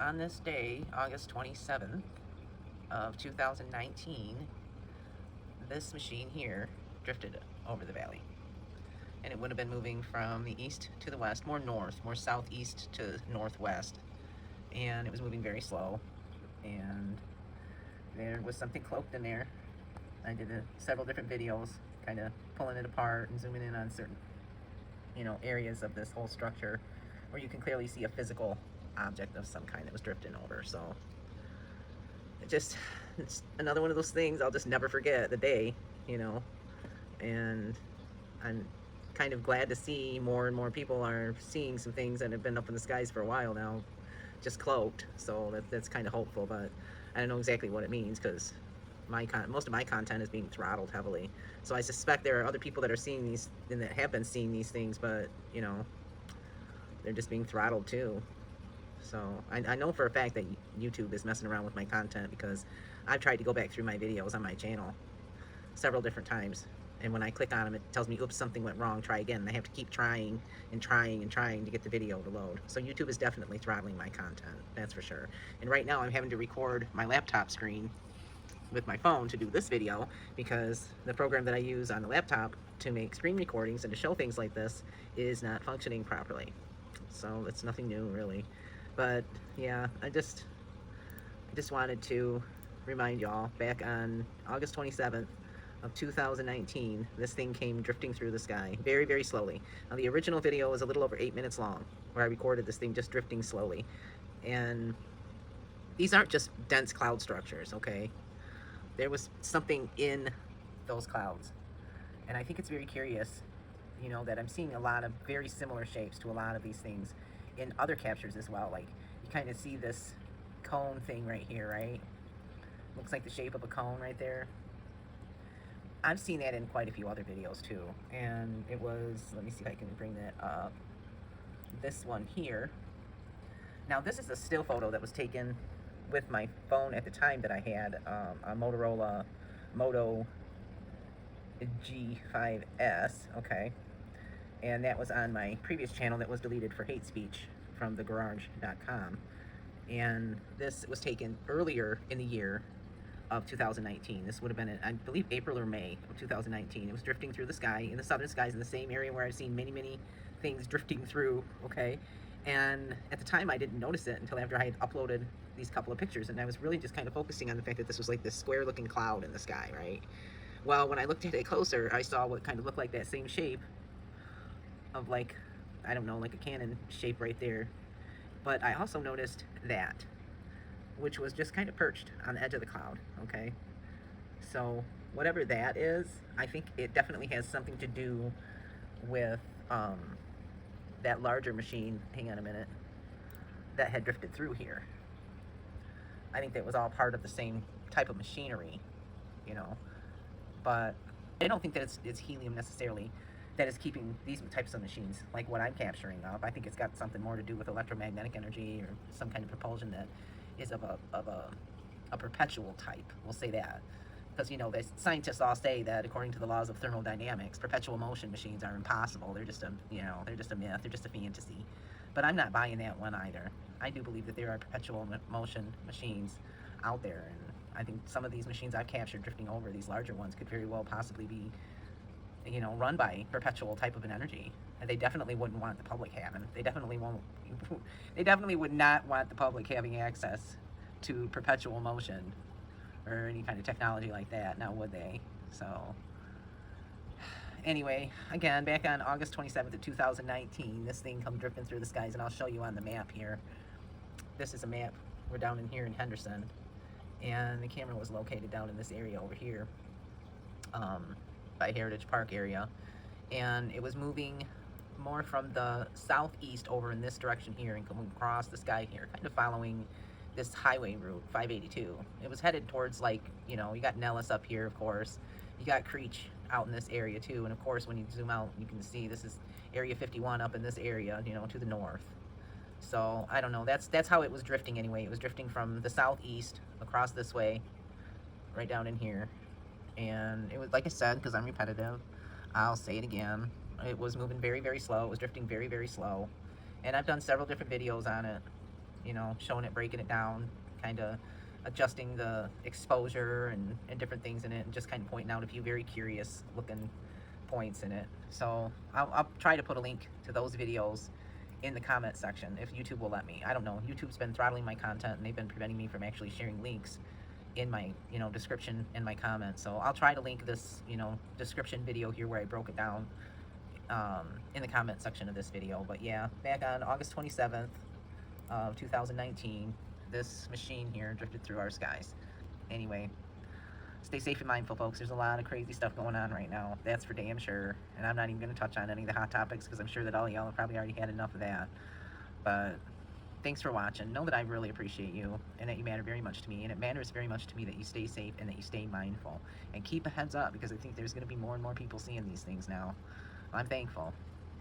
on this day, August 27th of 2019, this machine here drifted over the valley. And it would have been moving from the east to the west, more north, more southeast to northwest. And it was moving very slow. And there was something cloaked in there. I did several different videos, kind of pulling it apart and zooming in on certain, areas of this whole structure where you can clearly see a physical object of some kind that was drifting over. So it's another one of those things I'll just never forget the day, and I'm kind of glad to see more and more people are seeing some things that have been up in the skies for a while now, just cloaked. So that's kind of hopeful, but I don't know exactly what it means because most of my content is being throttled heavily. So I suspect there are other people that are seeing these and that have been seeing these things, but they're just being throttled too. So I know for a fact that YouTube is messing around with my content because I've tried to go back through my videos on my channel several different times. And when I click on them, it tells me, oops, something went wrong, try again. And I have to keep trying and trying and trying to get the video to load. So YouTube is definitely throttling my content, that's for sure. And right now I'm having to record my laptop screen with my phone to do this video because the program that I use on the laptop to make screen recordings and to show things like this is not functioning properly. So it's nothing new really. But yeah, I just wanted to remind y'all, back on August 27th of 2019, this thing came drifting through the sky very, very slowly. Now the original video was a little over 8 minutes long where I recorded this thing just drifting slowly. And these aren't just dense cloud structures, okay? There was something in those clouds. And I think it's very curious, that I'm seeing a lot of very similar shapes to a lot of these things in other captures as well. Like, you kind of see this cone thing right here, right? Looks like the shape of a cone right there. I've seen that in quite a few other videos too. And it was, let me see if I can bring that up. This one here. Now this is a still photo that was taken with my phone at the time that I had a Motorola Moto G5S, okay? And that was on my previous channel that was deleted for hate speech from thegarage.com. And this was taken earlier in the year of 2019. This would have been in, I believe, April or May of 2019. It was drifting through the sky, in the southern skies, in the same area where I've seen many, many things drifting through, okay? And at the time, I didn't notice it until after I had uploaded these couple of pictures, and I was really just kind of focusing on the fact that this was like this square-looking cloud in the sky, right? Well, when I looked at it closer, I saw what kind of looked like that same shape of, like, I don't know, like a cannon shape right there. But I also noticed that, which was just kind of perched on the edge of the cloud, okay? So whatever that is, I think it definitely has something to do with that larger machine, hang on a minute, that had drifted through here. I think that was all part of the same type of machinery, but I don't think that it's helium necessarily that is keeping these types of machines, like what I'm capturing, up. I think it's got something more to do with electromagnetic energy or some kind of propulsion that is of a perpetual type. We'll say that. Because, the scientists all say that according to the laws of thermodynamics, perpetual motion machines are impossible. They're just a myth. They're just a fantasy. But I'm not buying that one either. I do believe that there are perpetual motion machines out there, and I think some of these machines I've captured drifting over, these larger ones, could very well possibly be, run by perpetual type of an energy. And they definitely wouldn't want the public having. They definitely won't. They definitely would not want the public having access to perpetual motion or any kind of technology like that, now would they? So anyway, again, back on August 27th of 2019, this thing come drifting through the skies, and I'll show you on the map here. This is a map. We're down in here in Henderson, and the camera was located down in this area over here, by Heritage Park area, and it was moving more from the southeast over in this direction here and coming across the sky here, kind of following this highway route, 582. It was headed towards, like, you got Nellis up here, of course. You got Creech out in this area too, and of course when you zoom out, you can see this is Area 51 up in this area, to the north. So I don't know. That's how it was drifting anyway. It was drifting from the southeast across this way, right down in here, and it was, like I said, because I'm repetitive, I'll say it again. It was moving very, very slow. It was drifting very, very slow, and I've done several different videos on it. you know, showing it, breaking it down, kind of adjusting the exposure and different things in it, and just kind of pointing out a few very curious looking points in it. So I'll try to put a link to those videos in the comment section if YouTube will let me. I don't know. YouTube's been throttling my content, and they've been preventing me from actually sharing links in my, you know, description in my comments. So I'll try to link this, you know, description video here where I broke it down in the comment section of this video. But yeah, back on August 27th of 2019, this machine here drifted through our skies. Anyway, stay safe and mindful, folks. There's a lot of crazy stuff going on right now. That's for damn sure. And I'm not even going to touch on any of the hot topics because I'm sure that all y'all have probably already had enough of that. But thanks for watching. Know that I really appreciate you and that you matter very much to me. And it matters very much to me that you stay safe and that you stay mindful. And keep a heads up because I think there's going to be more and more people seeing these things now. I'm thankful.